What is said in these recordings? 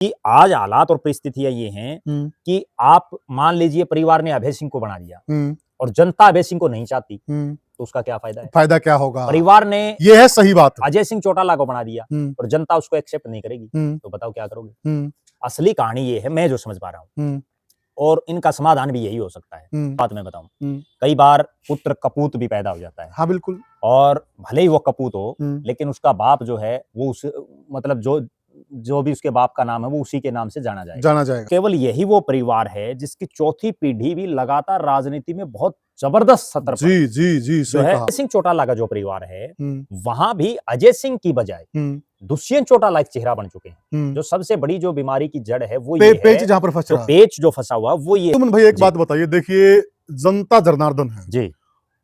कि आज हालात और परिस्थितियां ये हैं कि आप मान लीजिए परिवार ने अभय सिंह को बना दिया और जनता अभय सिंह को नहीं चाहती तो उसका क्या फायदा है? फायदा क्या होगा? परिवार ने ये है सही बात। अजय सिंह चौटाला को बना दिया और जनता उसको एक्सेप्ट नहीं करेगी तो बताओ क्या करोगे? असली कहानी ये है, मैं जो समझ पा रहा हूँ, और इनका समाधान भी यही हो सकता है। बात मैं बताऊं, कई बार पुत्र कपूत भी पैदा हो जाता है। हाँ बिल्कुल। और भले ही वो कपूत हो लेकिन उसका बाप जो है वो उस मतलब जो भी उसके बाप का नाम है वो उसी के नाम से जाना जाएगा। केवल यही वो परिवार है जिसकी चौथी पीढ़ी भी लगातार राजनीति में बहुत जबरदस्त सत्र पर जी जो है। अजय सिंह चौटाला का जो परिवार है वहां भी अजय सिंह की बजाय दुष्यंत चौटाला एक चेहरा बन चुके हैं। जो सबसे बड़ी जो बीमारी की जड़ है वो ये पेच है, जहां पर फंस रहा है, पेच जो फंसा हुआ वो ये। तुम भाई एक बात बताइए, देखिए जनता जनार्दन है जी,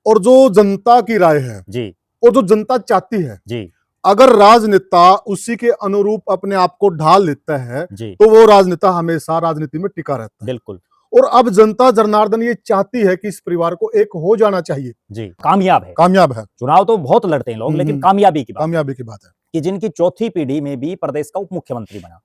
और जो जनता की राय है जी, और जो जनता चाहती है जी, अगर राजनेता उसी के अनुरूप अपने आप को ढाल लेता है तो वो राजनेता हमेशा राजनीति में टिका रहता है। बिल्कुल। और अब जनता जनार्दन ये चाहती है कि इस परिवार को एक हो जाना चाहिए। जी, कामयाब है। चुनाव तो बहुत लड़ते हैं लोग लेकिन कामयाबी की बात है कि जिनकी चौथी पीढ़ी में भी प्रदेश का उप मुख्यमंत्री बना,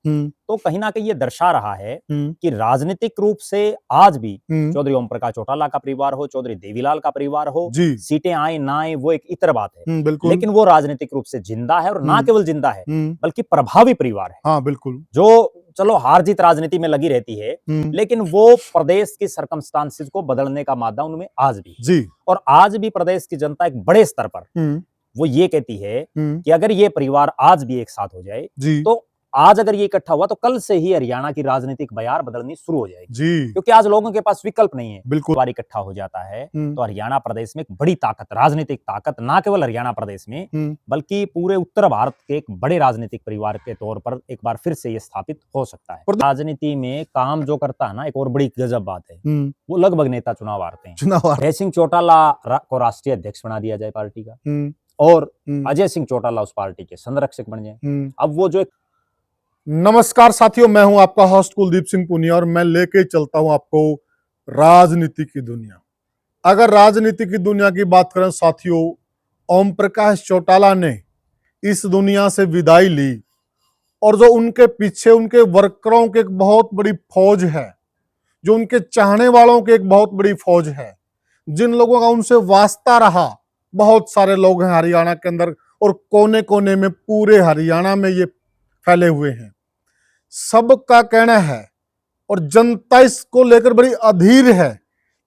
तो कहीं ना कहीं ये दर्शा रहा है कि राजनीतिक रूप से आज भी चौधरी ओम प्रकाश चौटाला का परिवार हो, चौधरी देवीलाल का परिवार हो, सीटें आए ना आए वो एक इतर बात है, लेकिन वो राजनीतिक रूप से जिंदा है और ना केवल जिंदा है बल्कि प्रभावी परिवार है। हाँ बिल्कुल। जो चलो हार जीत राजनीति में लगी रहती है लेकिन वो प्रदेश की सर्कमस्टांसेस को बदलने का मादा उनमें आज भी जी। और आज भी प्रदेश की जनता एक बड़े स्तर पर वो ये कहती है कि अगर ये परिवार आज भी एक साथ हो जाए तो आज अगर ये इकट्ठा हुआ तो कल से ही हरियाणा की राजनीतिक बयार बदलनी शुरू हो जाएगी क्योंकि आज लोगों के पास विकल्प नहीं है। बिल्कुल। परिवार इकट्ठा हो जाता है तो हरियाणा प्रदेश में एक बड़ी ताकत, राजनीतिक ताकत ना केवल हरियाणा प्रदेश में बल्कि पूरे उत्तर भारत के एक बड़े राजनीतिक परिवार के तौर पर एक बार फिर से ये स्थापित हो सकता है। राजनीति में काम जो करता है ना, एक और बड़ी गजब बात है, वो लगभग नेता चुनाव हारते हैं। अजय सिंह चौटाला को राष्ट्रीय अध्यक्ष बना दिया जाए पार्टी का और अजय सिंह चौटाला उस पार्टी के संरक्षक बन जाए। अब वो जो नमस्कार साथियों, मैं हूं आपका होस्ट कुलदीप सिंह पुनिया और मैं लेके चलता हूं आपको राजनीति की दुनिया। अगर राजनीति की दुनिया की बात करें साथियों, ओम प्रकाश चौटाला ने इस दुनिया से विदाई ली और जो उनके पीछे उनके वर्करों की एक बहुत बड़ी फौज है, जो उनके चाहने वालों की एक बहुत बड़ी फौज है, जिन लोगों का उनसे वास्ता रहा, बहुत सारे लोग हैं हरियाणा के अंदर और कोने कोने में पूरे हरियाणा में ये फैले हुए हैं। सबका कहना है और जनता इसको लेकर बड़ी अधीर है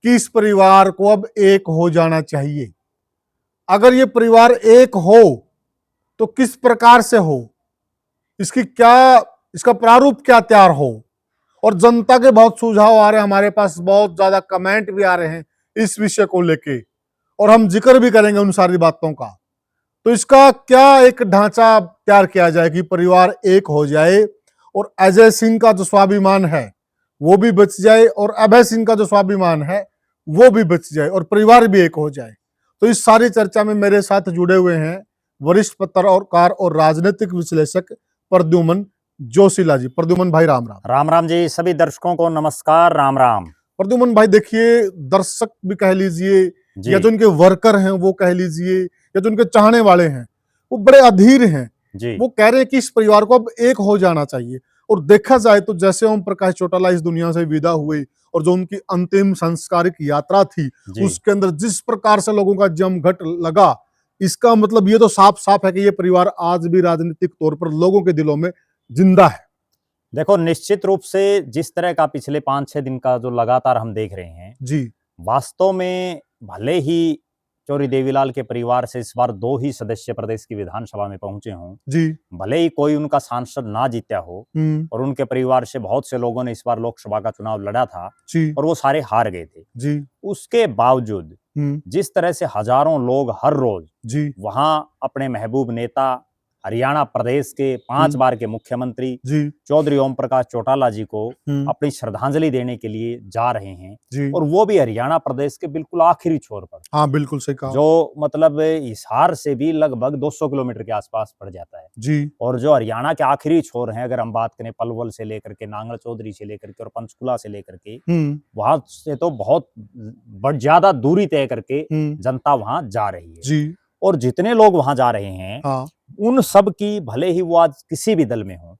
कि इस परिवार को अब एक हो जाना चाहिए। अगर ये परिवार एक हो तो किस प्रकार से हो, इसका प्रारूप क्या तैयार हो, और जनता के बहुत सुझाव आ रहे हैं, हमारे पास बहुत ज्यादा कमेंट भी आ रहे हैं इस विषय को लेके और हम जिक्र भी करेंगे उन सारी बातों का। तो इसका क्या एक ढांचा तैयार किया जाए कि परिवार एक हो जाए और अजय सिंह का जो स्वाभिमान है वो भी बच जाए और अभय सिंह का जो स्वाभिमान है वो भी बच जाए और परिवार भी एक हो जाए। तो इस सारी चर्चा में मेरे साथ जुड़े हुए हैं वरिष्ठ पत्रकार और राजनीतिक विश्लेषक प्रद्युमन जोशीला जी। प्रद्युमन भाई राम राम। राम राम जी, सभी दर्शकों को नमस्कार, राम राम। प्रद्युमन भाई देखिए, दर्शक भी कह लीजिए या जो उनके वर्कर हैं वो कह लीजिए या जो उनके चाहने वाले हैं वो बड़े अधीर हैं। वो कह रहे हैं कि इस परिवार को अब एक हो जाना चाहिए। और देखा जाए तो जैसे ओम प्रकाश चौटाला इस दुनिया से विदा हुए और जो उनकी अंतिम संस्कारिक यात्रा थी उसके अंदर जिस प्रकार से लोगों का जमघट लगा, इसका मतलब ये तो साफ साफ है कि ये परिवार आज भी राजनीतिक तौर पर लोगों के दिलों में जिंदा है। देखो, निश्चित रूप से जिस तरह का पिछले 5-6 दिन का जो लगातार हम देख रहे हैं जी, वास्तव में भले ही चौधरी देवीलाल के परिवार से इस बार 2 ही सदस्य प्रदेश की विधानसभा में पहुंचे हों, जी, भले ही कोई उनका सांसद ना जीता हो और उनके परिवार से बहुत से लोगों ने इस बार लोकसभा का चुनाव लड़ा था और वो सारे हार गए थे जी, उसके बावजूद जिस तरह से हजारों लोग हर रोज वहां अपने महबूब नेता, हरियाणा प्रदेश के 5 बार के मुख्यमंत्री चौधरी ओम प्रकाश चौटाला जी को अपनी श्रद्धांजलि देने के लिए जा रहे हैं और वो भी हरियाणा प्रदेश के बिल्कुल आखिरी छोर पर। हाँ बिल्कुल सही कहा। जो मतलब हिसार से भी लगभग 200 किलोमीटर के आसपास पड़ जाता है जी। और जो हरियाणा के आखिरी छोर हैं, अगर हम बात करें पलवल से लेकर के, नांगल चौधरी से लेकर के और पंचकुला से लेकर के, वहां से तो बहुत ज्यादा दूरी तय करके जनता वहां जा रही है। और जितने लोग वहां जा रहे हैं हाँ, उन सब की, भले ही वो आज किसी भी दल में हो,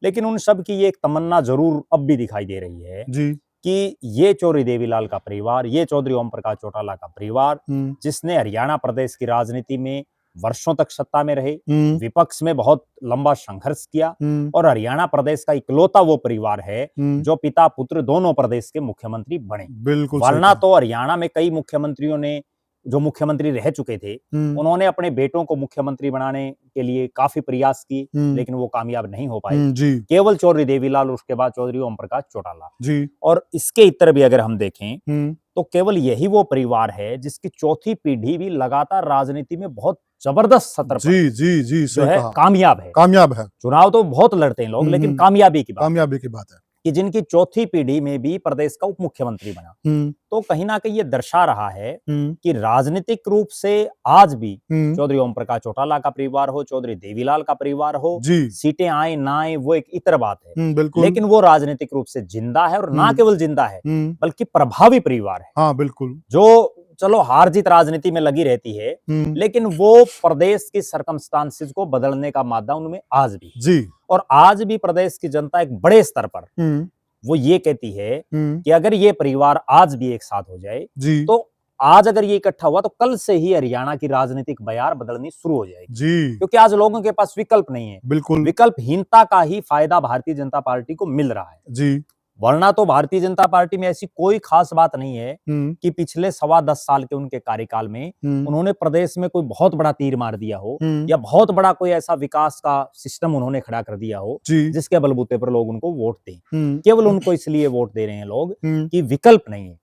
लेकिन उन सब की ये एक तमन्ना जरूर अब भी दिखाई दे रही है जी, कि ये चौधरी देवीलाल का परिवार, ये चौधरी ओम प्रकाश चौटाला का परिवार, जिसने हरियाणा प्रदेश की राजनीति में वर्षों तक सत्ता में रहे, विपक्ष में बहुत लंबा संघर्ष किया, और हरियाणा प्रदेश का इकलौता वो परिवार है जो पिता पुत्र दोनों प्रदेश के मुख्यमंत्री बने। बिल्कुल वरना तो हरियाणा में कई मुख्यमंत्रियों ने, जो मुख्यमंत्री रह चुके थे, उन्होंने अपने बेटों को मुख्यमंत्री बनाने के लिए काफी प्रयास किए, लेकिन वो कामयाब नहीं हो पाए। जी, केवल चौधरी देवीलाल, उसके बाद चौधरी ओम प्रकाश चौटाला। जी, और इसके इतर भी अगर हम देखें तो केवल यही वो परिवार है जिसकी चौथी पीढ़ी भी लगातार राजनीति में बहुत जबरदस्त सतर पर जी, जी, जी, जो सही है कहा, कामयाब है। कामयाब है, चुनाव तो बहुत लड़ते हैं लोग, लेकिन कामयाबी की बात कामयाबी की बात है। कि जिनकी चौथी पीढ़ी में भी प्रदेश का उप मुख्यमंत्री बना, तो कहीं ना कहीं ये दर्शा रहा है कि राजनीतिक रूप से आज भी चौधरी ओम प्रकाश चौटाला का परिवार हो, चौधरी देवीलाल का परिवार हो, जी, सीटें आए ना आए वो एक इतर बात है, बिल्कुल, लेकिन वो राजनीतिक रूप से जिंदा है, और ना केवल जिंदा है बल्कि प्रभावी परिवार है। हाँ, बिल्कुल, जो चलो हार जीत राजनीति में लगी रहती है, लेकिन वो प्रदेश की सर्कमस्टांसिस को बदलने का मादा उनमें आज भी, जी, और आज भी प्रदेश की जनता एक बड़े स्तर पर वो ये कहती है कि अगर ये परिवार आज भी एक साथ हो जाए, जी, तो आज अगर ये इकट्ठा हुआ तो कल से ही हरियाणा की राजनीतिक बयार बदलनी शुरू हो जाएगी, जी, क्योंकि आज लोगों के पास विकल्प नहीं है। बिल्कुल, विकल्पहीनता का ही फायदा भारतीय जनता पार्टी को मिल रहा है, जी, वरना तो भारतीय जनता पार्टी में ऐसी कोई खास बात नहीं है कि पिछले 10.25 साल के उनके कार्यकाल में उन्होंने प्रदेश में कोई बहुत बड़ा तीर मार दिया हो, या बहुत बड़ा कोई ऐसा विकास का सिस्टम उन्होंने खड़ा कर दिया हो जी, जिसके बलबूते पर लोग उनको वोट दें। केवल उनको इसलिए वोट दे रहे हैं लोग कि विकल्प नहीं है,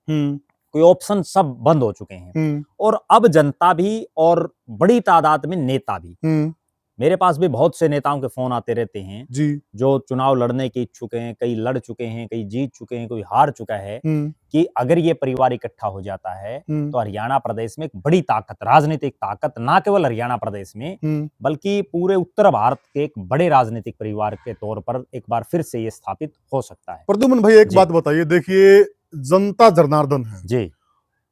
कोई ऑप्शन सब बंद हो चुके हैं, और अब जनता भी और बड़ी तादाद में नेता भी, मेरे पास भी बहुत से नेताओं के फोन आते रहते हैं जी, जो चुनाव लड़ने के इच्छुक हैं, कई लड़ चुके हैं, कई जीत चुके हैं, कोई हार चुका है, कि अगर ये परिवार इकट्ठा हो जाता है तो हरियाणा प्रदेश में एक बड़ी ताकत, राजनीतिक ताकत, ना केवल हरियाणा प्रदेश में बल्कि पूरे उत्तर भारत के एक बड़े राजनीतिक परिवार के तौर पर एक बार फिर से ये स्थापित हो सकता है। प्रद्युम्न भाई एक बात बताइए, देखिए जनता जनार्दन है जी,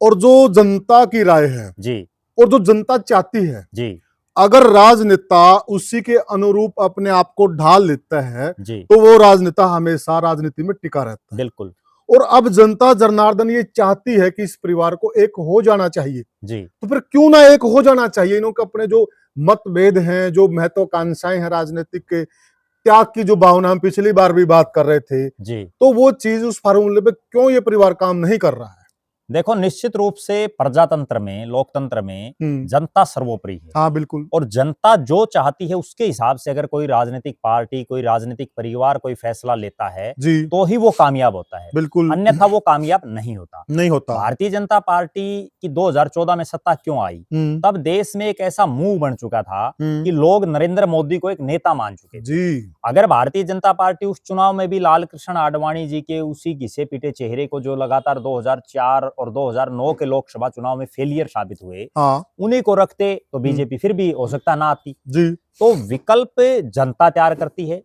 और जो जनता की राय है जी, और जो जनता चाहती है, जी, अगर राजनेता उसी के अनुरूप अपने आप को ढाल लेता है, जी, तो वो राजनेता हमेशा राजनीति में टिका रहता है। बिल्कुल, और अब जनता जनार्दन ये चाहती है कि इस परिवार को एक हो जाना चाहिए, जी, तो फिर क्यों ना एक हो जाना चाहिए। इन्होंने अपने जो मतभेद हैं, जो महत्वाकांक्षाएं हैं राजनीतिक के, त्याग की जो भावना हम पिछली बार भी बात कर रहे थे, जी। तो वो चीज उस फार्मूले पे क्यों ये परिवार काम नहीं कर रहा है? देखो, निश्चित रूप से प्रजातंत्र में, लोकतंत्र में जनता सर्वोपरि है, हाँ, बिल्कुल, और जनता जो चाहती है उसके हिसाब से अगर कोई राजनीतिक पार्टी, कोई राजनीतिक परिवार कोई फैसला लेता है जी, तो ही वो कामयाब होता है, बिल्कुल, अन्यथा वो कामयाब नहीं होता। नहीं होता। भारतीय जनता पार्टी की 2014 में सत्ता क्यों आई? तब देश में एक ऐसा मुंह बन चुका था कि लोग नरेंद्र मोदी को एक नेता मान चुके थे। जी, अगर भारतीय जनता पार्टी उस चुनाव में भी लाल कृष्ण आडवाणी जी के उसी घिसे पीटे चेहरे को, जो लगातार 2004 और 2009 के लोकसभा चुनाव में फेलियर साबित हुए, हाँ, उन्हीं को रखते तो बीजेपी फिर भी हो सकता ना आती। जी, तो विकल्प जनता तैयार करती है।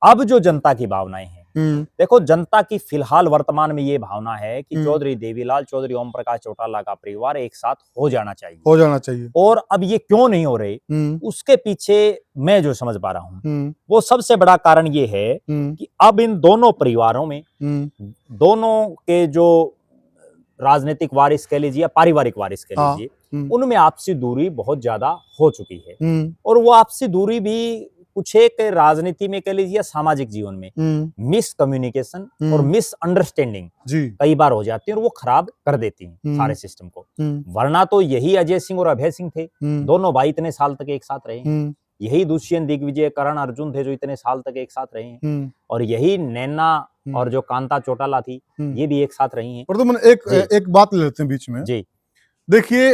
अब जो जनता की भावनाएं हैं, देखो, जनता की फिलहाल वर्तमान में ये भावना है कि चौधरी देवीलाल, चौधरी ओम प्रकाश चौटाला का परिवार एक साथ हो जाना चाहिए, हो जाना चाहिए। और अब ये क्यों नहीं हो रहे, उसके पीछे मैं जो समझ पा रहा हूं वो सबसे बड़ा कारण ये है कि अब इन दोनों परिवारों में, दोनों के जो राजनीतिक वारिस कह लीजिए या पारिवारिक वारिस कह हाँ, लीजिए, उनमें आपसी दूरी बहुत ज्यादा हो चुकी है, और वो आपसी दूरी भी कुछ एक राजनीति में कह लीजिए या सामाजिक जीवन में मिस कम्युनिकेशन और मिस अंडरस्टैंडिंग जी, कई बार हो जाती है, और वो खराब कर देती है सारे सिस्टम को। वरना तो यही अजय सिंह और अभय सिंह थे, दोनों भाई इतने साल तक एक साथ रहे हैं। यही दुष्यंत दिग्विजय, करण अर्जुन थे जो इतने साल तक एक साथ रहे हैं, और यही नैना और जो कांता चौटाला थी, ये भी एक साथ रही हैं। प्रद्युम्न एक बात ले लेते हैं बीच में। जी, देखिए,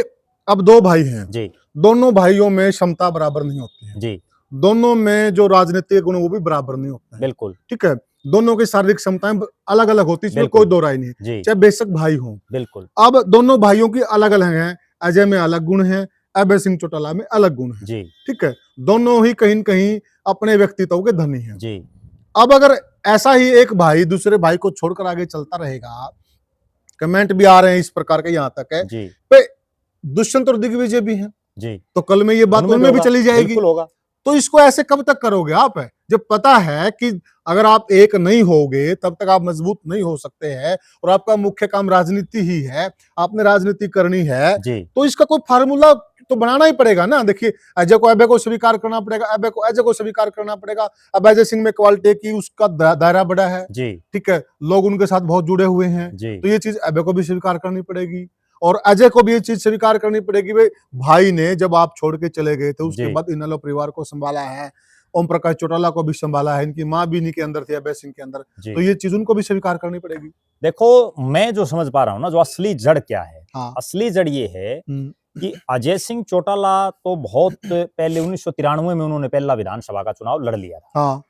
अब दो भाई हैं, जी, दोनों भाइयों में क्षमता बराबर नहीं होती है, जी, दोनों में जो राजनीतिक गुण वो भी बराबर नहीं होते हैं, बिल्कुल, ठीक है। दोनों की शारीरिक क्षमताएं अलग अलग होती है, इसमें बिल्कुल, कोई दो राय नहीं है, जी, चाहे बेशक भाई हों। बिल्कुल, अब दोनों भाइयों की अलग अलग हैं, अजय में अलग गुण है, अभय सिंह चौटाला में अलग गुण है, जी, ठीक है। दोनों ही कहीं न कहीं अपने व्यक्तित्व के धनी हैं। जी, अब अगर ऐसा ही एक भाई दूसरे भाई को छोड़कर आगे चलता रहेगा, कमेंट भी आ रहे हैं इस प्रकार के, यहां तक है जी, पे दुष्यंत और दिग्विजय भी हैं, जी, तो कल में ये बात उनमें उनमें भी होगा, चली जाएगी। बिल्कुल होगा। तो इसको ऐसे कब तक करोगे आप? जब पता है कि अगर आप एक नहीं होगे तब तक आप मजबूत नहीं हो सकते हैं और आपका मुख्य काम राजनीति ही है, आपने राजनीति करनी है, जी, तो इसका कोई फार्मूला तो बनाना ही पड़ेगा ना। देखिए, अजय को स्वीकार करना पड़ेगा, अजय को स्वीकार करना पड़ेगा। अब अजय सिंह में क्वालिटी की उसका दायरा बड़ा है, जी, ठीक है, लोग उनके साथ बहुत जुड़े हुए हैं, जी, तो ये चीज अजय को भी स्वीकार करनी पड़ेगी और अजय को भी ये चीज स्वीकार करनी पड़ेगी। भाई ने जब आप छोड़ के चले गए थे उसके जी, बाद इनेलो परिवार को संभाला है, ओम प्रकाश चौटाला को भी संभाला है, इनकी माँ भी इन्हीं के अंदर थी, अभय सिंह के अंदर, जी। तो ये चीज उनको भी स्वीकार करनी पड़ेगी। देखो, मैं जो समझ पा रहा हूँ ना, जो असली जड़ क्या है, हाँ। असली जड़ ये है कि अजय सिंह चौटाला तो बहुत पहले 1993 में उन्होंने पहला विधानसभा का चुनाव लड़ लिया था। हाँ।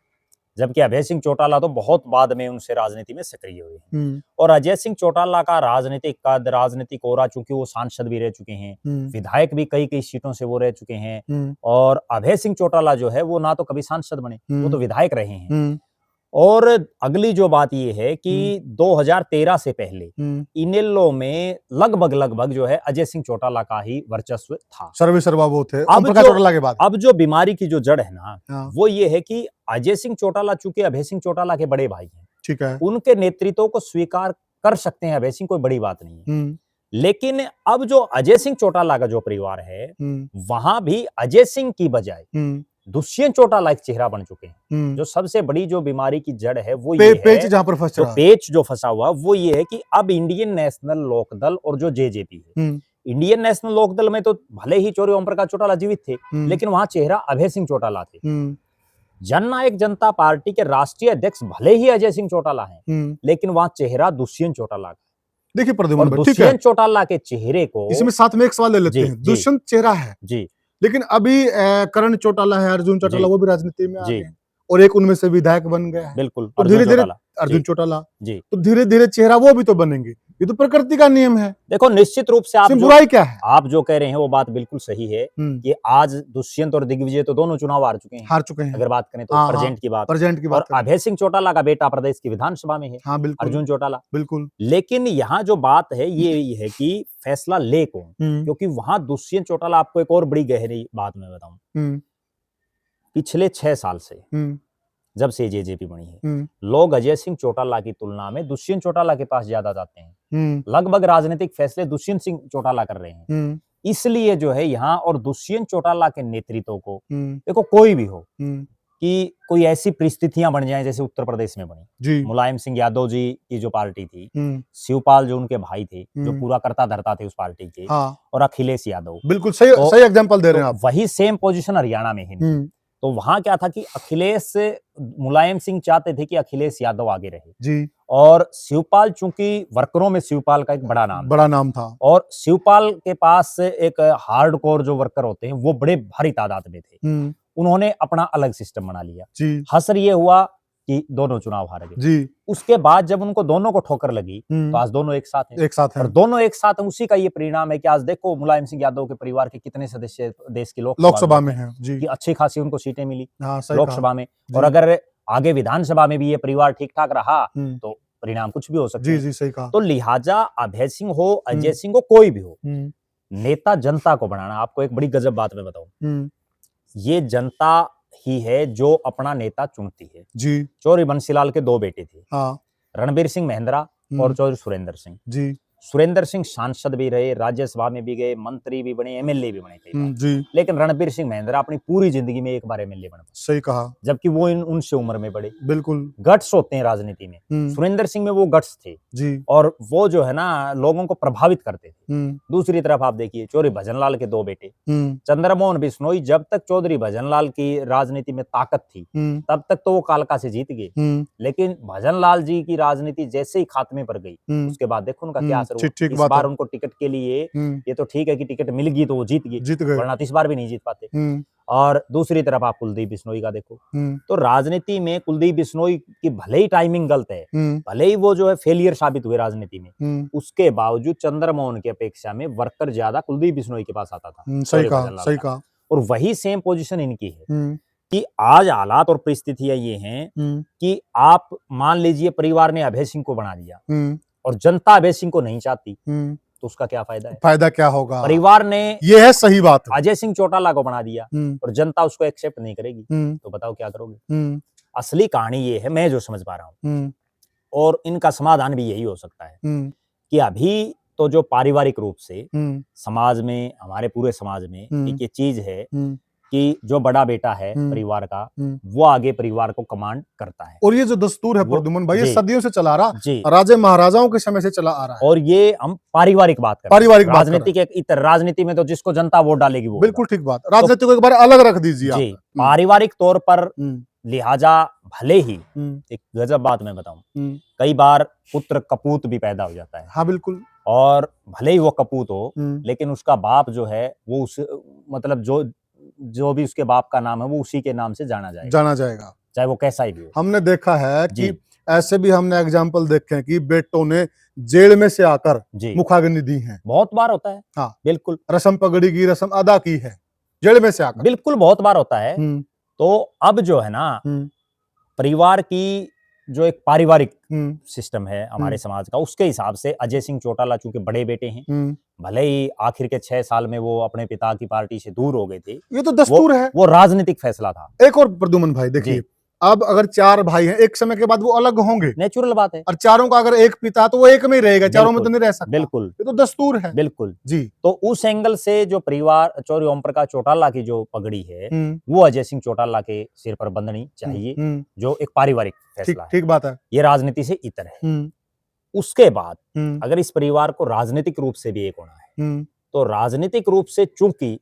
जबकि अभय सिंह चौटाला तो बहुत बाद में उनसे राजनीति में सक्रिय हुए हैं। और अजय सिंह चौटाला का राजनीतिक कद, राजनीतिक ओरा, चूंकि वो सांसद भी रह चुके हैं, विधायक भी कई कई सीटों से वो रह चुके हैं, और अभय सिंह चौटाला जो है वो ना तो कभी सांसद बने, वो तो विधायक रहे हैं। और अगली जो बात ये है कि 2013 से पहले इनेलो में लगभग जो है अजय सिंह चौटाला का ही वर्चस्व था। सर्वे सर्वा वो थे ओम प्रकाश चौटाला के बाद। अब जो बीमारी की जो जड़ है ना, हाँ। वो ये है कि अजय सिंह चौटाला चूंकि अभय सिंह चौटाला के बड़े भाई हैं, ठीक है, उनके नेतृत्व को स्वीकार कर सकते हैं अभय सिंह, कोई बड़ी बात नहीं है। लेकिन अब जो अजय सिंह चौटाला का जो परिवार है, वहां भी अजय सिंह की बजाय दुष्यंत चौटाला एक चेहरा बन चुके हैं। जो सबसे बड़ी जो बीमारी की जड़ है वो ये पेच है, जहां पर फंस जो रहा है, पेच जो फंसा हुआ वो ये है कि अब इंडियन नेशनल लोकदल और जो जेजेपी है, इंडियन नेशनल लोकदल में तो भले ही चौधरी ओम प्रकाश चौटाला जीवित थे, लेकिन वहां चेहरा अभय सिंह चौटाला थे। जननायक जनता पार्टी के राष्ट्रीय अध्यक्ष भले ही अजय सिंह चौटाला हैं, लेकिन वहां चेहरा दुष्यंत चौटाला का। देखिए और प्रद्युमन भाई, ठीक है, दुष्यंत चौटाला के चेहरे को इसमें साथ में एक सवाल ले लेते जी, हैं। जी, दुष्यंत चेहरा है, जी, लेकिन अभी करण चौटाला है, अर्जुन चौटाला, जी, वो भी राजनीति में आ जी, गए हैं और एक उनमें से विधायक बन गया है। बिल्कुल, तो अर्जुन धीरे धीरे चौटाला, अर्जुन जी, चौटाला, जी। तो धीरे धीरे चेहरा वो भी तो बनेंगे, ये तो प्रकृति का नियम है। देखो, निश्चित रूप से इसमें बुराई क्या है? आप जो कह रहे हैं वो बात बिल्कुल सही है कि आज दुष्यंत और दिग्विजय तो दोनों चुनाव हार चुके हैं, हार चुके हैं, अगर बात करें तो हाँ, प्रेजेंट की बात, प्रेजेंट की बात और करें। अभय सिंह चौटाला का बेटा प्रदेश की विधानसभा में है, हाँ बिल्कुल, अर्जुन चौटाला। बिल्कुल। लेकिन यहाँ जो बात है ये है कि फैसला ले कौन, क्योंकि वहां दुष्यंत चौटाला, आपको एक और बड़ी गहरी बात मैं बताऊं, पिछले 6 साल से जब से जेजेपी बनी है, लोग अजय सिंह चौटाला की तुलना में दुष्यंत चौटाला के पास ज्यादा जाते हैं। लगभग राजनीतिक फैसले दुष्यंत सिंह चौटाला कर रहे हैं। इसलिए जो है यहाँ, और दुष्यंत चौटाला के नेतृत्व को, देखो कोई भी हो, कि कोई ऐसी परिस्थितियां बन जाएं जैसे उत्तर प्रदेश में बनी, मुलायम सिंह यादव जी की जो पार्टी थी, शिवपाल जो उनके भाई थे, जो पूरा करता धरता थे उस पार्टी के, और अखिलेश यादव, बिल्कुल सही एग्जांपल दे रहे हैं आप। वही सेम पोजीशन हरियाणा में है। तो वहां क्या था कि मुलायम सिंह चाहते थे कि अखिलेश यादव आगे रहे जी, और शिवपाल, चूंकि वर्करों में शिवपाल का एक बड़ा नाम था, और शिवपाल के पास एक हार्डकोर जो वर्कर होते हैं वो बड़े भारी तादाद में थे, उन्होंने अपना अलग सिस्टम बना लिया। हसर ये हुआ कि दोनों चुनाव हार गए। उसके बाद जब उनको दोनों को ठोकर लगी, तो आज दोनों एक साथ हैं। और दोनों एक साथ हैं, उसी का ये परिणाम है कि आज देखो मुलायम सिंह यादव के परिवार के कितने सदस्य देश की लोकसभा में हैं, कि अच्छी खासी उनको सीटें मिली लोकसभा में, और अगर आगे विधानसभा में भी ये परिवार ठीक ठाक रहा तो परिणाम कुछ भी हो सकता है। सही कहा। तो लिहाजा अभय सिंह हो, अजय सिंह हो, कोई भी हो, नेता जनता को बनाना। आपको एक बड़ी गजब बात मैं बताऊं, ये जनता ही है जो अपना नेता चुनती है। चौधरी बंसीलाल के 2 बेटे थे, रणबीर सिंह महेंद्रा और चौधरी सुरेंद्र सिंह। सुरेंद्र सिंह सांसद भी रहे, राज्यसभा में भी गए, मंत्री भी बने, एमएलए भी बने, लेकिन रणबीर सिंह महेंद्रा अपनी पूरी जिंदगी में एक बार एमएलए बने। सही कहा। जबकि वो उनसे उम्र में बड़े। बिल्कुल, गट्स होते हैं राजनीति में, सुरेंद्र सिंह में वो गट्स थे और वो जो है ना लोगों को प्रभावित करते थे। दूसरी तरफ आप देखिए चौधरी भजनलाल के 2 बेटे, चंद्रमोहन बिश्नोई, जब तक चौधरी भजनलाल की राजनीति में ताकत थी तब तक तो वो कालका से जीत गए, लेकिन भजनलाल जी की राजनीति जैसे ही खात्मे पर गई, उसके बाद देखो उनका क्या असर। इस बार उनको टिकट के लिए, ये तो ठीक है कि टिकट मिल गई तो वो जीत गए, वरना इस बार भी नहीं जीत पाते। और दूसरी तरफ आप कुलदीप बिश्नोई का देखो, तो राजनीति में कुलदीप बिश्नोई की भले ही टाइमिंग गलत है, भले ही वो जो है फेलियर साबित हुए राजनीति में, उसके बावजूद चंद्रमोहन की अपेक्षा में वर्कर ज्यादा कुलदीप बिश्नोई के पास आता था। सही कहा। और वही सेम पोजीशन इनकी है कि आज हालात और परिस्थितियां ये हैं कि आप मान लीजिए परिवार ने अभय सिंह को बना दिया और जनता अभय सिंह को नहीं चाहती, तो उसका क्या फायदा है? फायदा क्या होगा? परिवार ने ये है सही बात है। अजय सिंह चौटाला को बना दिया और जनता उसको एक्सेप्ट नहीं करेगी, तो बताओ क्या करोगे? असली कहानी ये है, मैं जो समझ पा रहा हूँ, और इनका समाधान भी यही हो सकता है कि अभी तो जो पारिवारिक रूप से समाज में, हमारे पूरे समाज में एक ये चीज है कि जो बड़ा बेटा है परिवार का, वो आगे परिवार को कमांड करता है। और ये जो दस्तूर है प्रद्युमन भाई, ये जी, सदियों से चला रहा, जी, राजे महाराजाओं के समय से चला आ रहा है। और ये हम पारिवारिक बात कर रहे हैं, पारिवारिक बात कर रहे राजनीति के इतर, राजनीति में तो जिसको जनता वोट डालेगी वो बिल्कुल होगा। ठीक बात। राजनीति को एक बार अलग रख दीजिए जी, आप। पारिवारिक तौर पर लिहाजा भले ही एक गजब बात मैं बताऊं, कई बार पुत्र कपूत भी पैदा हो जाता है। हाँ बिल्कुल। और भले ही वो कपूत हो, लेकिन उसका बाप जो है वो उस मतलब जो भी उसके बाप का नाम है वो उसी के नाम से जाना जाएगा, चाहे वो कैसा ही भी हो। हमने देखा है कि ऐसे भी हमने एग्जाम्पल देखे हैं कि बेटों ने जेल में से आकर मुखाग्नि दी है। बहुत बार होता है। हाँ बिल्कुल, रस्म पगड़ी की रस्म अदा की है जेल में से आकर। बिल्कुल बहुत बार होता है। तो अब जो है ना, परिवार की जो एक पारिवारिक सिस्टम है हमारे समाज का, उसके हिसाब से अजय सिंह चौटाला चूंकि बड़े बेटे हैं, भले ही आखिर के 6 साल में वो अपने पिता की पार्टी से दूर हो गए थे, ये तो दस्तूर है, वो राजनीतिक फैसला था। एक और प्रद्युमन भाई देखिए, अब अगर 4 भाई हैं, एक समय के बाद वो अलग होंगे, नेचुरल बात है। और चारों का अगर एक पिता तो वो एक में ही रहेगा, चारों में तो नहीं रह सकता। बिल्कुल, ये तो दस्तूर है। बिल्कुल जी। तो उस एंगल से जो परिवार चौधरी ओम प्रकाश चौटाला की जो पगड़ी है, वो अजय सिंह चौटाला के सिर पर बंधनी चाहिए, जो एक पारिवारिक फैसला है। ठीक बात है। ये राजनीति से इतर है। उसके बाद अगर इस परिवार को राजनीतिक रूप से भी एक होना है, तो राजनीतिक रूप से चूंकि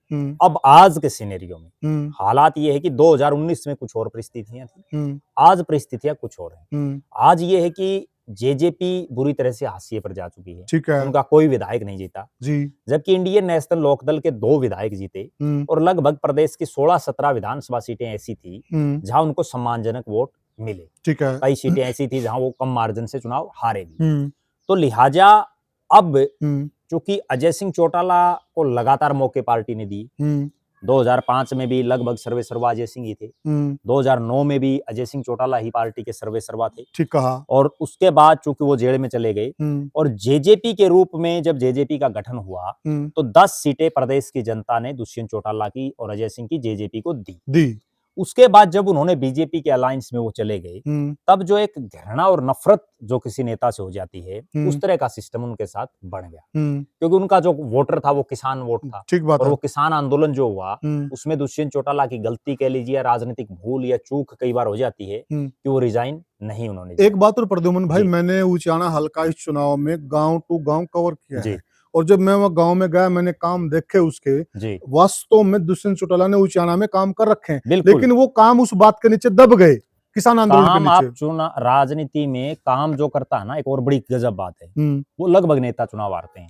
अब आज के सिनेरियो में हालात ये है कि 2019 में कुछ और परिस्थितियां थी, आज परिस्थितियां कुछ और हैं। आज ये है कि जेजेपी बुरी तरह से हाशिए पर जा चुकी है, ठीक है। उनका कोई विधायक नहीं जीता, जबकि इंडियन नेशनल लोकदल के 2 विधायक जीते, और लगभग प्रदेश की 16-17 विधानसभा सीटें ऐसी थी जहां उनको सम्मानजनक वोट मिले। ठीक है। कई सीटें ऐसी थी जहां वो कम मार्जिन से चुनाव हारे भी। तो लिहाजा अब चूंकि अजय सिंह चौटाला को लगातार मौके पार्टी ने दी, 2005 में भी लगभग सर्वे सर्वा अजय सिंह ही थे, 2009 में भी अजय सिंह चौटाला ही पार्टी के सर्वे सर्वा थे। ठीक कहा। और उसके बाद चूंकि वो जेल में चले गए, और जेजेपी के रूप में जब जेजेपी का गठन हुआ, तो 10 सीटें प्रदेश की जनता ने दुष्यंत चौटाला की और अजय सिंह की जेजेपी को दी। उसके बाद जब उन्होंने बीजेपी के अलायंस में वो चले गए, तब जो एक घृणा और नफरत जो किसी नेता से हो जाती है, उस तरह का सिस्टम उनके साथ बढ़ गया, क्योंकि उनका जो वोटर था वो किसान वोट था। ठीक बात और है। वो किसान आंदोलन जो हुआ, उसमें दुष्यंत चौटाला की गलती कह लीजिए, राजनीतिक भूल या चूक कई बार हो जाती है कि वो रिजाइन नहीं उन्होंने। एक बात और प्रद्युमन भाई, मैंने उचाना हल्का इस चुनाव में गांव टू गांव कवर किया है, और जब मैं वहाँ गांव में गया, मैंने काम देखे उसके, वास्तव में दुष्यंत चौटाला ने उचाना में काम कर रखे हैं, लेकिन वो काम उस बात के नीचे दब गए, किसान आंदोलन के नीचे। आप चुनाव राजनीति में काम जो करता है ना, एक और बड़ी गजब बात है, वो लगभग नेता चुनाव हारते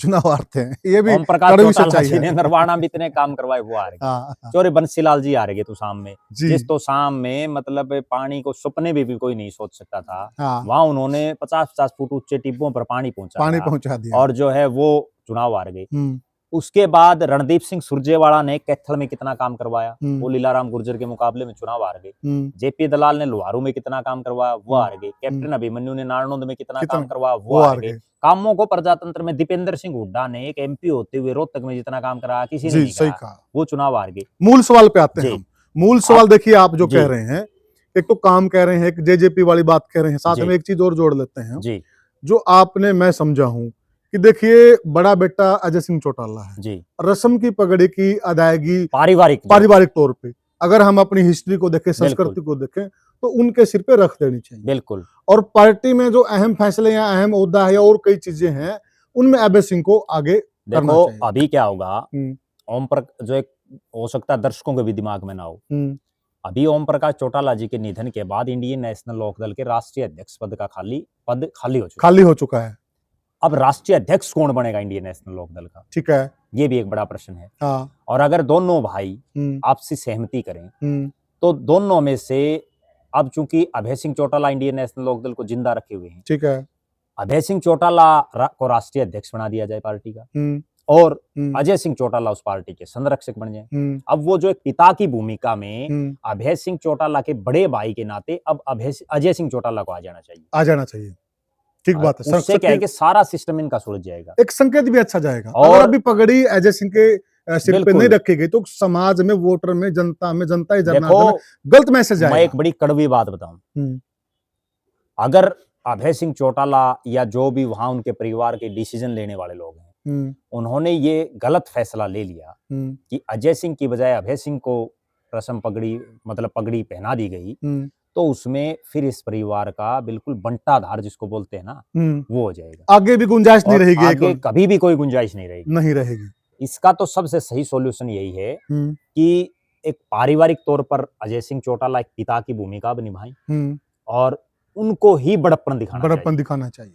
हैं। ये भी ओम प्रकाश चौटाला जी ने नरवाना में इतने काम करवाए, वो हार गए। चौरे बंसीलाल जी हार गए तो शाम में, जिस तो शाम में मतलब पानी को सपने भी कोई नहीं सोच सकता था, वहां उन्होंने 50-50 फुट ऊंचे टिब्बों पर पानी पहुंचा दिया, और जो है वो चुनाव हार गए। उसके बाद रणदीप सिंह सुरजेवाला ने कैथल में कितना काम करवाया, वो लीलाराम गुर्जर के मुकाबले में चुनाव हार गए। जेपी दलाल ने लोहारू में कितना काम करवाया, वो हार गए। कैप्टन अभिमन्यु ने नारनौंद में कितना काम करवाया, वो हार गए। कामों को प्रजातंत्र में दीपेंद्र सिंह हुड्डा ने एक एमपी होते हुए रोहतक में जितना काम कराया, किसी ने नहीं करा, वो चुनाव हार गए। मूल सवाल पे आते हैं हम। मूल सवाल देखिए, आप जो कह रहे हैं, एक तो काम कह रहे हैं, एक जेजेपी वाली बात कह रहे हैं, साथ में एक चीज और जोड़ लेते हैं जो आपने, मैं समझा हूं कि देखिए, बड़ा बेटा अजय सिंह चौटाला है, रस्म की पगड़ी की अदायगी पारिवारिक तौर पे अगर हम अपनी हिस्ट्री को देखें, संस्कृति को देखें, तो उनके सिर पे रख देनी चाहिए। बिल्कुल। और पार्टी में जो अहम फैसले या अहम ओहदा है या और कई चीजें हैं, उनमें अजय सिंह को आगे करना चाहिए। अभी क्या होगा, ओम प्रकाश जो एक हो सकता है दर्शकों के भी दिमाग में ना हो, अभी ओम प्रकाश चौटाला जी के निधन के बाद इंडियन नेशनल लोकदल के राष्ट्रीय अध्यक्ष पद का पद खाली हो चुका है। अब राष्ट्रीय अध्यक्ष कौन बनेगा इंडियन नेशनल लोकदल का? ठीक है, ये भी एक बड़ा प्रश्न है। और अगर दोनों भाई आपसी सहमति करें, तो दोनों में से अब चूंकि अभय सिंह चौटाला इंडियन नेशनल लोकदल को जिंदा रखे हुए हैं, ठीक है, अभय सिंह चौटाला को राष्ट्रीय अध्यक्ष बना दिया जाए पार्टी का, और अजय सिंह चौटाला उस पार्टी के संरक्षक बन जाए। अब वो जो एक पिता की भूमिका में अभय सिंह चौटाला के बड़े भाई के नाते अब अजय सिंह चौटाला को आ जाना चाहिए। ठीक बात है। उससे क्या है कि सारा सिस्टम इनका सुलझ जाएगा। एक संकेत भी अच्छा जाएगा। और अगर अभी पगड़ी अजय सिंह के सिर पे बिल्कुल। नहीं रखी गई तो समाज में, वोटर में, जनता में, जनता ही देखो, जनार्दन गलत मैसेज मैं आएगा। एक बड़ी कड़वी बात बताऊं, हम्म, अगर अभय सिंह चौटाला या जो भी वहां उनके परिवार के डिसीजन लेने वाले लोग हैं, हम्म, उन्होंने ये गलत फैसला ले लिया हम्म, कि अजय सिंह की बजाय अभय सिंह को रस्म पगड़ी मतलब पगड़ी पहना दी गई, हम्म, तो उसमें फिर इस परिवार का बिल्कुल बंटाधार जिसको बोलते हैं ना, वो हो जाएगा। आगे भी गुंजाइश नहीं और रहेगी, आगे कभी भी कोई गुंजाइश नहीं रहेगी। नहीं रहेगी। इसका तो सबसे सही सॉल्यूशन यही है हम्म, कि एक पारिवारिक तौर पर अजय सिंह चौटाला एक पिता की भूमिका अब निभाएं हम्म, और उनको ही बड़प्पन दिखाना बड़प्पन चाहिए। दिखाना चाहिए।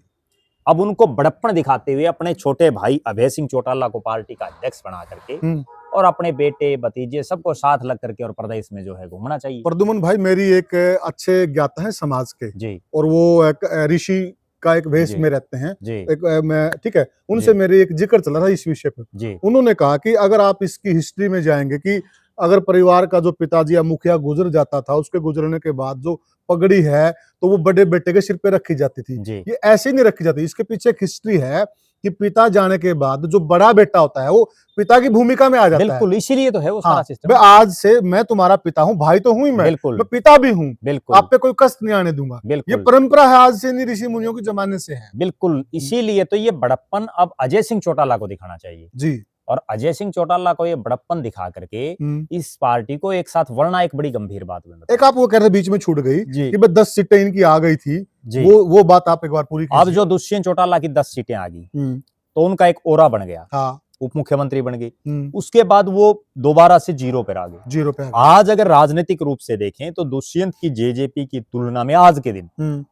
अब उनको बड़प्पन दिखाते हुए अपने छोटे भाई अभय सिंह चौटाला को पार्टी का अध्यक्ष बना करके हम्म, और अपने बेटे भतीजे सबको साथ लग करके और प्रदेश में जो है घूमना चाहिए। प्रद्युमन भाई, मेरी एक अच्छे ज्ञाता है समाज के, जी और वो एक ऋषि का एक वेश जी में रहते हैं। जी एक मैं, ठीक है, उनसे जी मेरे एक जिक्र चला था इस विषय पर। जी उन्होंने कहा कि अगर आप इसकी हिस्ट्री में जाएंगे कि अगर परिवार का जो पिताजी या मुखिया गुजर जाता था, उसके गुजरने के बाद जो पगड़ी है तो वो बड़े बेटे के सिर पे रखी जाती थी। जी ये ऐसे नहीं रखी जाती, इसके पीछे एक हिस्ट्री है कि पिता जाने के बाद जो बड़ा बेटा होता है वो पिता की भूमिका में आ जाता है। बिल्कुल, इसीलिए तो है वो सारा हाँ, सिस्टम। मैं आज से मैं तुम्हारा पिता हूँ, भाई तो हूं ही बिल्कुल मैं पिता भी हूँ, बिल्कुल आप पे कोई कष्ट नहीं आने दूंगा। ये बिल्कुल परंपरा है, आज से नहीं, ऋषि मुनियों के जमाने से है। बिल्कुल, इसीलिए तो ये बड़प्पन अब अजय सिंह चौटाला को दिखाना चाहिए जी। और अजय सिंह चौटाला को ये बड़प्पन दिखा करके इस पार्टी को एक साथ वरना एक बड़ी गंभीर बात में एक आप वो कह रहे बीच में छूट गई जी कि भाई 10 सीटें इनकी आ गई थी, जी। वो बात आप एक बार पूरी अब कीजिए। जो दुष्यंत चौटाला की 10 सीटें आ गई हम्म, तो उनका एक ओरा बन गया, हाँ, उप मुख्यमंत्री बन गई। उसके बाद वो दोबारा से जीरो पर आ गए। 0 पे आ गई। आज अगर राजनीतिक रूप से देखें तो दुष्यंत की जेजेपी की तुलना में आज के दिन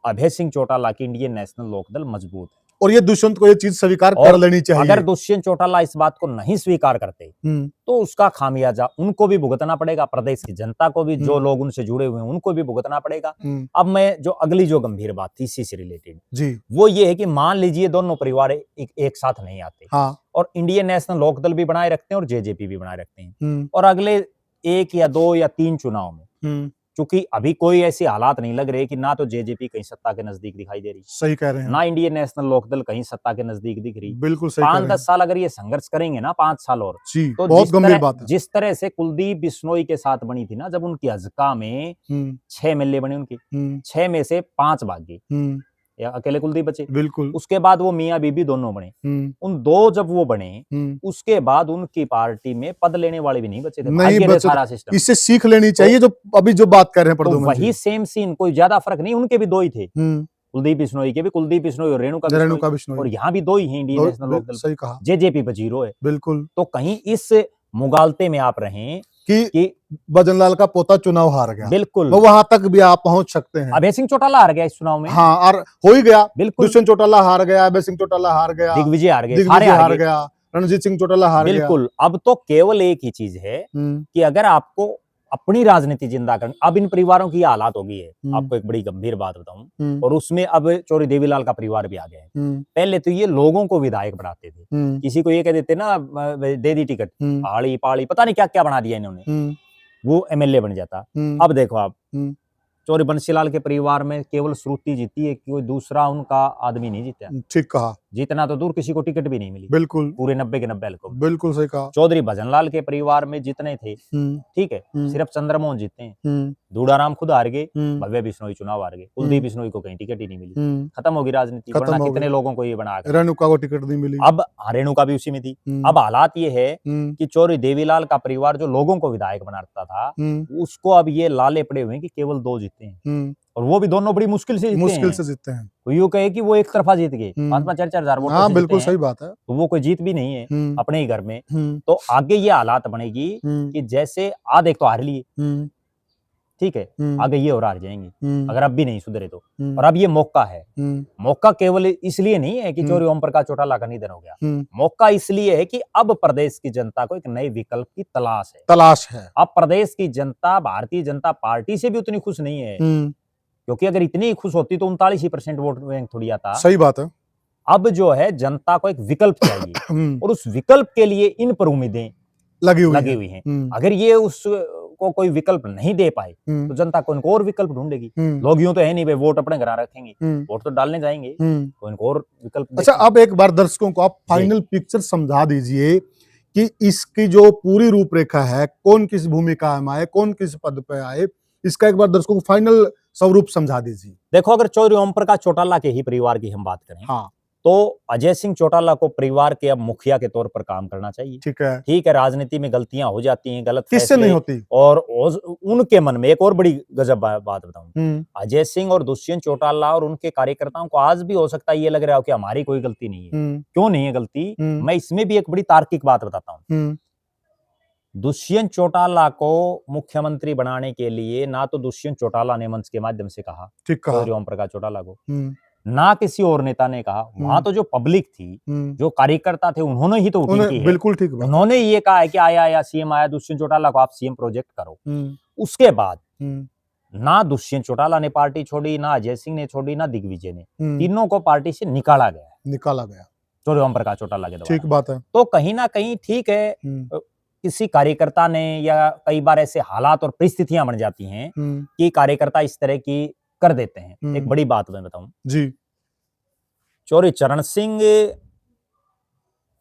अभय सिंह चौटाला की इंडियन नेशनल लोकदल मजबूत है। और ये दुष्यंत को ये चीज स्वीकार कर और लेनी चाहिए। अगर दुष्यंत चौटाला इस बात को नहीं स्वीकार करते तो उसका खामियाजा उनको भी भुगतना पड़ेगा, प्रदेश की जनता को भी, जो लोग उनसे जुड़े हुए हैं उनको भी भुगतना पड़ेगा। अब मैं जो अगली जो गंभीर बात थी इसी से रिलेटेड जी, वो ये है कि मान लीजिए दोनों परिवार एक साथ नहीं आते, हाँ, और इंडियन नेशनल लोकदल भी बनाए रखते हैं और जेजेपी भी बनाए रखते हैं, और अगले 1 या 2 या 3 चुनाव में चूंकि अभी कोई ऐसे हालात नहीं लग रहे कि ना तो जेजेपी कहीं सत्ता के नजदीक दिखाई दे रही, सही कह रहे हैं, ना इंडियन नेशनल लोकदल कहीं सत्ता के नजदीक दिख रही। बिल्कुल सही कह रहे 5-10 साल अगर ये संघर्ष करेंगे ना, 5 साल और, जी, तो बहुत गंभीर बात है। जिस तरह से कुलदीप बिश्नोई के साथ बनी थी ना, जब उनकी हजका में 6 एमएलए बने उनकी, 6 में से 5 भाग गए या अकेले कुलदीप बचे। बिल्कुल। उसके बाद वो मियां बीबी दोनों बने, उन 2 जब वो बने उसके बाद उनकी पार्टी में पद लेने वाले भी नहीं बचे थे, नहीं भाग्य थे बचे, सारा सिस्टम। इससे सीख लेनी चाहिए जो अभी जो बात कर रहे हैं तो प्रद्युमन जी। वही सेम सीन, कोई ज्यादा फर्क नहीं, उनके भी 2 ही थे, कुलदीप बिश्नोई के भी, कुलदीप बिश्नोई और रेणुका बिश्नोई, और यहाँ भी 2 ही हैं इंडियन नेशनल लोकदल, सही कहा, जेजेपी पर 0 है। बिल्कुल। तो कहीं इस मुगालते में आप रहें कि भजनलाल का पोता चुनाव हार गया, बिल्कुल, तो वहां तक भी आप पहुंच सकते हैं। अभय सिंह चौटाला हार गया इस चुनाव में, हाँ, और हो ही गया, बिल्कुल, दुष्यंत चौटाला हार गया, अभय सिंह चौटाला हार गया, दिग्विजय हार गए, दिग्विजय हार गया, रणजीत सिंह चौटाला हार गया। बिल्कुल। अब तो केवल एक ही चीज है कि अगर आपको अपनी राजनीति जिंदा करनी, अब इन परिवारों की हालात हो गई है, आपको एक बड़ी गंभीर बात बताऊं, और उसमें अब चौधरी देवीलाल का परिवार भी आ गया है। पहले तो ये लोगों को विधायक बनाते थे, किसी को ये कह देते ना दे दी टिकट, आड़ी पाड़ी पता नहीं क्या क्या बना दिया इन्होंने, वो एमएलए बन जाता। अब देखो आप, चौधरी बंसीलाल के परिवार में केवल श्रुति जीती है, कोई दूसरा उनका आदमी नहीं जीता। ठीक कहा, जीतना तो दूर, किसी को टिकट भी नहीं मिली, बिल्कुल, पूरे 90 के 90 को। बिल्कुल सही कहा। चौधरी भजनलाल के परिवार में जितने थे, ठीक है, सिर्फ चंद्रमोहन जीते हैं, दूड़ाराम खुद हार गए, भव्य बिश्नोई चुनाव हार गए, कुलदीप बिश्नोई को कहीं टिकट ही नहीं मिली, खत्म होगी राजनीति, वरना कितने लोगों को ये बना, रेणुका को टिकट नहीं मिली, अब रेणुका भी उसी में थी। अब हालात ये है कि चौधरी देवीलाल का परिवार जो लोगों को विधायक बनाता था, उसको अब ये लाले पड़े हुए हैं कि केवल 2 जीते हैं, और वो भी दोनों बड़ी मुश्किल से जीते हैं। तो यूं कहे कि वो एक तरफा जीत गए, 5-5, 4-4 हजार वोटों से जीते हैं। बिल्कुल सही बात है। तो वो कोई जीत भी नहीं है अपने ही घर में। तो आगे ये हालात बनेगी कि जैसे आधे तो हार लिए, ठीक है, आगे ये और हार जाएंगे अगर अब भी नहीं सुधरे तो। और अब ये मौका है, मौका केवल इसलिए नहीं है कि चौधरी ओम प्रकाश चौटाला का निधन हो गया, मौका इसलिए है कि अब प्रदेश की जनता को एक नए विकल्प की तलाश है। अब प्रदेश की जनता भारतीय जनता पार्टी से भी उतनी खुश नहीं है, क्योंकि अगर इतनी खुश होती तो 39% वोट बैंक थोड़ी आता। सही बात है। अब जो है जनता को एक विकल्प चाहिए और उस विकल्प के लिए इन पर उम्मीदें लगी हुई हैं। अगर ये को कोई विकल्प नहीं दे पाए तो जनता को इनको और विकल्प ढूंढेगी। लोग यूं तो है नहीं भाई वोट अपने घर रखेंगे, वोट तो डालने जाएंगे, तो इनको और विकल्प। अच्छा, अब एक बार दर्शकों को आप फाइनल पिक्चर समझा दीजिए कि इसकी जो पूरी रूपरेखा है, कौन किस भूमिका में आए, कौन किस पद पे आए, इसका एक बार दर्शकों को फाइनल स्वरूप समझा दीजिए। देखो, अगर चौधरी ओम प्रकाश चौटाला के ही परिवार की हम बात करें, हाँ, तो अजय सिंह चौटाला को परिवार के अब मुखिया के तौर पर काम करना चाहिए। ठीक है। ठीक है, राजनीति में गलतियां हो जाती हैं, गलत किससे फैसले नहीं होती? और उनके मन में एक और बड़ी गजब बात बताऊं, अजय सिंह और दुष्यंत चौटाला और उनके कार्यकर्ताओं को आज भी हो सकता है ये लग रहा हो कि हमारी कोई गलती नहीं है। क्यों नहीं है गलती? मैं इसमें भी एक बड़ी तार्किक बात बताता हूँ। दुष्यंत चौटाला को मुख्यमंत्री बनाने के लिए ना तो दुष्यंत चौटाला ने मंच के माध्यम से कहा, चौधरी ओम प्रकाश चौटाला को, ना किसी और नेता ने कहा। वहां तो जो पब्लिक थी, जो कार्यकर्ता थे, उन्होंने ही तो वोटिंग की है। बिल्कुल ठीक बात। उन्होंने ये कहा है कि आया सीएम आया, दुष्यंत चौटाला को आप सीएम प्रोजेक्ट करो। उसके बाद ना दुष्यंत चौटाला ने पार्टी छोड़ी, ना अजय सिंह ने छोड़ी, ना दिग्विजय ने, तीनों को पार्टी से निकाला गया चौधरी ओम प्रकाश चौटाला के द्वारा। ठीक बात है। तो कहीं ना कहीं ठीक है, किसी कार्यकर्ता ने, या कई बार ऐसे हालात और परिस्थितियां बन जाती हैं कि कार्यकर्ता इस तरह की कर देते हैं। एक बड़ी बात मैं बताऊं जी, चौधरी चरण सिंह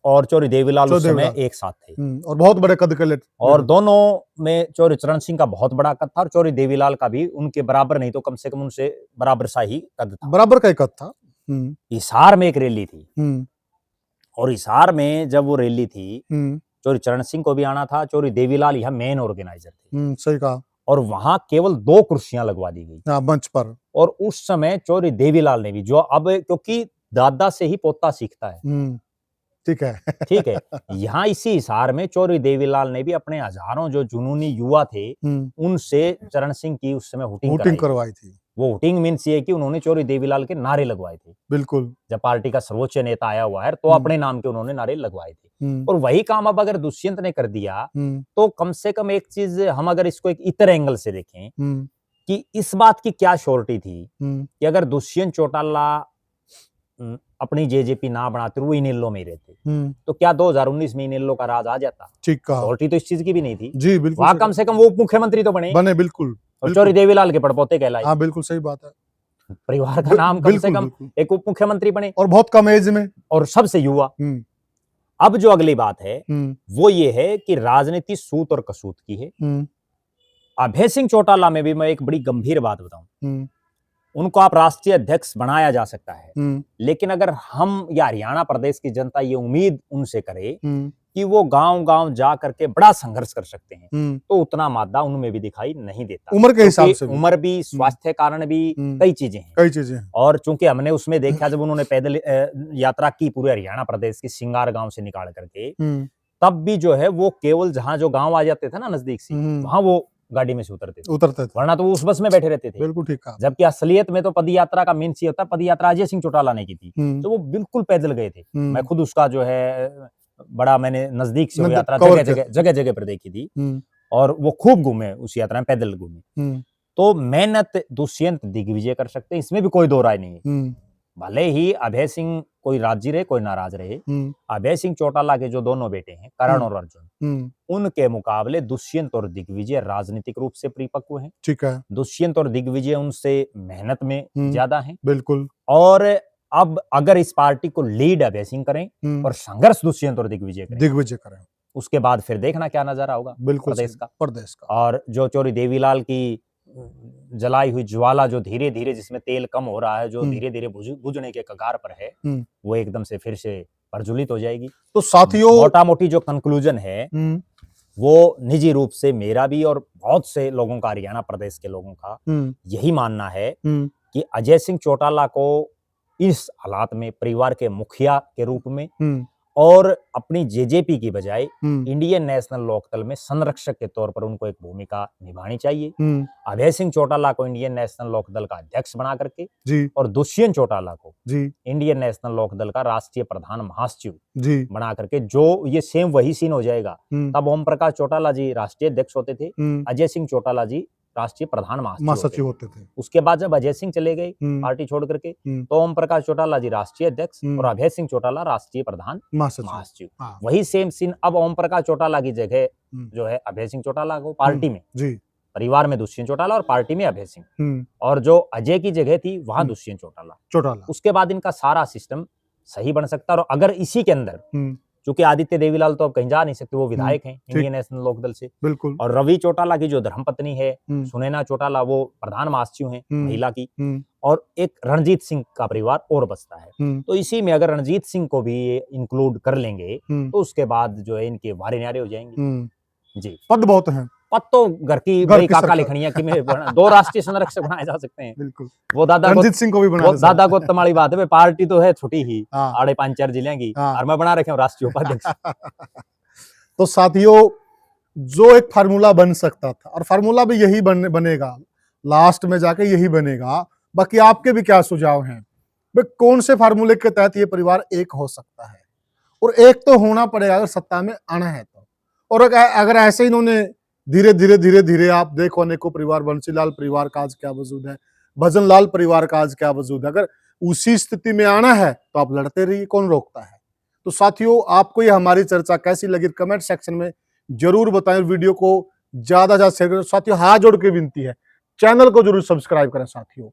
और चौधरी देवीलाल उस समय एक साथ थे और बहुत बड़े कद के और दोनों में चौधरी चरण सिंह का बहुत बड़ा कद था और चौधरी देवीलाल का भी उनके बराबर नहीं तो कम से कम उनसे बराबर सा ही कद था, बराबर का कद था। हिसार में एक रैली थी और हिसार में जब वो रैली थी, चौधरी चरण सिंह को भी आना था, चौधरी देवीलाल यहाँ मेन ऑर्गेनाइजर थे। सही कहा। और वहां केवल 2 कुर्सियां लगवा दी गई मंच पर। और उस समय चौधरी देवीलाल ने भी, जो अब क्योंकि दादा से ही पोता सीखता है, ठीक है। ठीक है, यहाँ इसी हिसार में चौधरी देवीलाल ने भी अपने हजारों जो जुनूनी युवा थे उनसे चरण सिंह की उस समय हुटिंग करवाई थी। वो हुटिंग मीन्स ये कि उन्होंने चौधरी देवीलाल के नारे लगवाए थे। बिल्कुल, जब पार्टी का सर्वोच्च नेता आया हुआ है तो अपने नाम के उन्होंने नारे लगवाए थे। और वही काम अब अगर दुष्यंत ने कर दिया तो कम से कम एक चीज हम अगर इसको एक इतर एंगल से देखें कि इस बात की क्या श्योरिटी थी कि अगर दुष्यंत चौटाला अपनी जेजेपी ना बनाते वो इनेलो में रहते तो क्या 2019 में इनेलो का राज आ जाता? ठीक कहा। श्योरिटी तो इस चीज की भी नहीं थी जी, बिल्कुल। वहां कम से कम वो मुख्यमंत्री तो बने बिल्कुल। और चौधरी देवीलाल के पड़पोते कहलाए। हाँ, बिल्कुल सही बात है। परिवार का नाम कम से कम एक उप मुख्यमंत्री बने और बहुत कम एज में और सबसे युवा। अब जो अगली बात है वो ये है कि राजनीति सूत और कसूत की है। अभय सिंह चौटाला में भी मैं एक बड़ी गंभीर बात बताऊं, उनको आप राष्ट्रीय अध्यक्ष बनाया जा सकता है, लेकिन अगर हम या हरियाणा प्रदेश की जनता ये उम्मीद उनसे करे कि वो गांव-गांव जा करके बड़ा संघर्ष कर सकते हैं, तो उतना मादा उनमें भी दिखाई नहीं देता। उम्र के हिसाब से उम्र भी, स्वास्थ्य कारण भी, कई चीजें हैं। और चूंकि हमने उसमें देखा जब उन्होंने पैदल यात्रा की पूरे हरियाणा प्रदेश की सिंगार गांव से निकाल करके, तब भी जो है वो केवल जहां जो गांव आ जाते थे ना नजदीक से, वहां वो गाड़ी में से उतरते थे, वरना तो वो उस बस में बैठे रहते थे। बिल्कुल ठीक कहा। जबकि असलियत में तो पद यात्रा का मेन सी होता, पद यात्रा अजय सिंह चौटाला ने की थी, तो वो बिल्कुल पैदल गए थे। मैं खुद उसका जो है बड़ा मैंने नजदीक से वो यात्रा जगह जगह पर देखी थी और वो खूब घूमे उस यात्रा में, पैदल घूमे। तो मेहनत दुष्यंत दिग्विजय कर सकते हैं, इसमें भी कोई दो राय नहीं है। भले ही अभय सिंह कोई राजी रहे कोई नाराज रहे, अभय सिंह चौटाला के जो दोनों बेटे हैं करण और अर्जुन, उनके मुकाबले दुष्यंत और दिग्विजय राजनीतिक रूप से परिपक्व हैं। ठीक है। दुष्यंत और दिग्विजय उनसे मेहनत में ज्यादा हैं। बिल्कुल। और अब अगर इस पार्टी को लीड अभय सिंह करें और संघर्ष दुष्यंत और दिग्विजय करें, उसके बाद फिर देखना क्या नजारा होगा प्रदेश का। और जो चौधरी देवीलाल की जलाई हुई ज्वाला जो धीरे धीरे, जिसमें तेल कम हो रहा है, जो धीरे धीरे बुझने के कगार पर है, वो एकदम से फिर से प्रज्वलित हो जाएगी। तो साथियों, मोटा मोटी जो कंक्लूजन है वो निजी रूप से मेरा भी और बहुत से लोगों का, हरियाणा प्रदेश के लोगों का यही मानना है कि अजय सिंह चौटाला को इस हालात में परिवार के मुखिया के रूप में और अपनी जेजेपी की बजाय इंडियन नेशनल लोकदल में संरक्षक के तौर पर उनको एक भूमिका निभानी चाहिए। अभय सिंह चौटाला को इंडियन नेशनल लोकदल का अध्यक्ष बना करके और दुष्यंत चौटाला को इंडियन नेशनल लोकदल का राष्ट्रीय प्रधान महासचिव बना करके, जो ये सेम वही सीन हो जाएगा। तब ओम प्रकाश चौटाला जी राष्ट्रीय अध्यक्ष होते थे, अजय सिंह चौटाला जी राष्ट्रीय प्रधान महासचिव महासचिव होते होते थे। उसके बाद जब अजय सिंह चले गए हम्म, पार्टी छोड़ करके, हम्म, तो ओम प्रकाश चौटाला जी राष्ट्रीय अध्यक्ष हम्म। और अभय सिंह चौटाला राष्ट्रीय प्रधान महासचिव। महासचिव। हाँ। वही सेम सीन अब ओम प्रकाश चौटाला की जगह हम्म, जो है अभय सिंह चौटाला को पार्टी में, जी। परिवार में दुष्यंत चौटाला और पार्टी में अभय सिंह, हम्म, और जो अजय की जगह थी वहां हम्म। दुष्यंत चौटाला। चौटाला। उसके बाद इनका सारा सिस्टम सही बन सकता है। और अगर इसी के अंदर, हम्म, चूंकि आदित्य देवीलाल तो अब कहीं जा नहीं सकते, वो विधायक हैं ठीक। इंडियन नेशनल लोकदल से, बिल्कुल। और रवि चौटाला की जो धर्मपत्नी है हम्म, सुनैना चौटाला, वो प्रधान महासचिव हैं हम्म, महिला की, हम्म, और एक रणजीत सिंह का परिवार और बचता है। हम्म, तो इसी में अगर रणजीत सिंह को भी इंक्लूड कर लेंगे हम्म, तो उसके बाद जो है इनके वारे न्यारे हो जाएंगे। हम्म। जी, पद बहुत हैं। पद तो घर की घर वही की काका सरकार। लिखनिया कि दो राष्ट्रीय संरक्षक बनाए जा सकते हैं। बिल्कुल। वो रणजीत सिंह को भी बना वो दे दादा गोत्तम वाली बात है भाई, पार्टी तो है छोटी ही, हाँ। आड़े 5-4 जिले की, हाँ। और मैं बना रखे हूँ राष्ट्रीय उपाध्यक्ष। तो साथियों, जो एक फार्मूला बन सकता था, और फार्मूला भी यही बनेगा लास्ट में जाके, यही बनेगा। बाकी आपके भी क्या सुझाव हैं भाई, कौन से फार्मूले के तहत ये परिवार एक हो सकता है? और एक तो होना पड़ेगा अगर सत्ता में आना है तो। और अगर ऐसे इन्होंने धीरे धीरे आप देखो, अनेकों परिवार, बंसीलाल परिवार का आज क्या वजूद है, भजन लाल परिवार का आज क्या वजूद है, अगर उसी स्थिति में आना है तो आप लड़ते रहिए, कौन रोकता है। तो साथियों, आपको ये हमारी चर्चा कैसी लगी कमेंट सेक्शन में जरूर बताएं। वीडियो को ज्यादा शेयर करें। साथियों, हाथ जोड़ के विनती है, चैनल को जरूर सब्सक्राइब करें साथियों,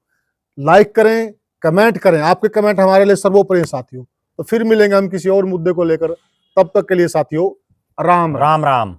लाइक करें, कमेंट करें। आपके कमेंट हमारे लिए सर्वोपरि है साथियों। तो फिर मिलेंगे हम किसी और मुद्दे को लेकर, तब तक के लिए साथियों राम राम। राम राम।